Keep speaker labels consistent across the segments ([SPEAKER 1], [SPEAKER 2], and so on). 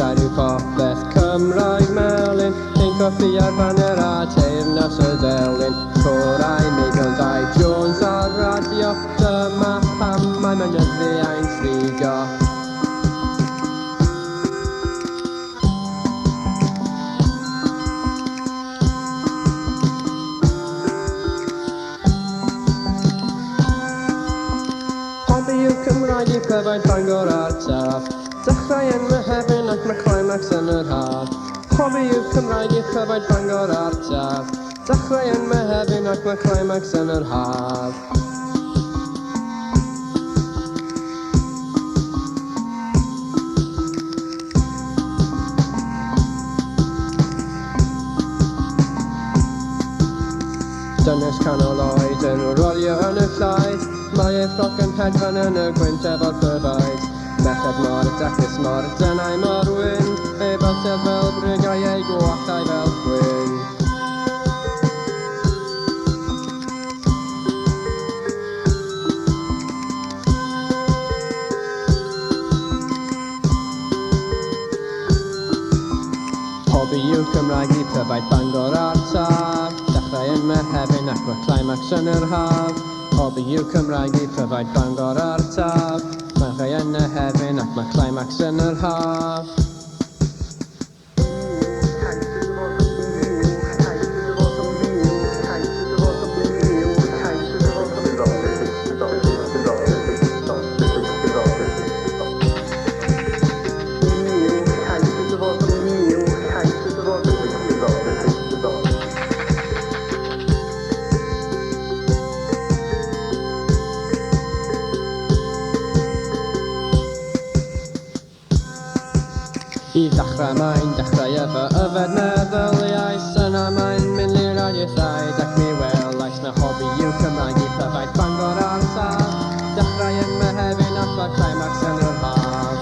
[SPEAKER 1] Gair yw popeth Cymraeg melyn, ein coffi ar banner a teyrnas y delyn. Corau Meigon Dau Jones ar radio, dyma pam mae mynyddu ein ffrigo. Hobi yw Cymraeg i pryfaid Bangor a'r Taf, dechrau yn Mehefin ac mae climax yn yr haf. Hobi yw Cymraeg i pryfaid Bangor a'r Taf, dechrau yn Mehefin ac mae climax yn yr haf. Dynes canol oed yn rolio yn y llaeth, mae ei ffroc yn hedfan yn y gwynt efo'r Pryfaid. Merched mor dacus mor dynau mor wyn, ei byltedd fel brygau ei gwallau fel gwyn. Hobi yw Cymraeg i Pryfaid Bangor a'r Taf, dechrau yn Mehefin ac mae climax yn yr haf. Hobi yw Cymraeg i Pryfaid Bangor a'r Taf, dechrau yn Mehefin ac mae climax yn yr haf. I ddechrau mae'n dechrau efo yfed meddyliaeth, yna mae'n mynd i'r radiaethau ac mi welais na hobi yw Cymraeg i Pryfaid Bangor a'r Taf, dechrau yn Mehefin ac mae climax yn yr haf.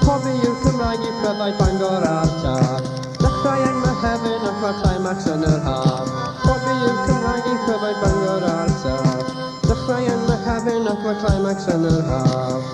[SPEAKER 1] Hobi yw Cymraeg i Pryfaid Bangor a'r Taf, dechrau yn Mehefin ac mae climax yn yr haf. Hobi yw Cymraeg i Pryfaid Bangor a'r Taf, dechrau yn Mehefin ac mae climax yn yr haf.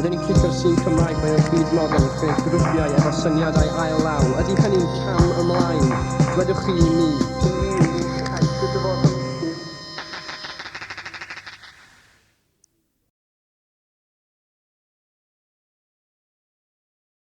[SPEAKER 1] Byddwn ni'n clico'r sîn Cymraeg mewn byd modern wrth gwneud grwpiau efo syniadau ail law. Ydy hynny'n cam ymlaen? Dwedwch chi i mi.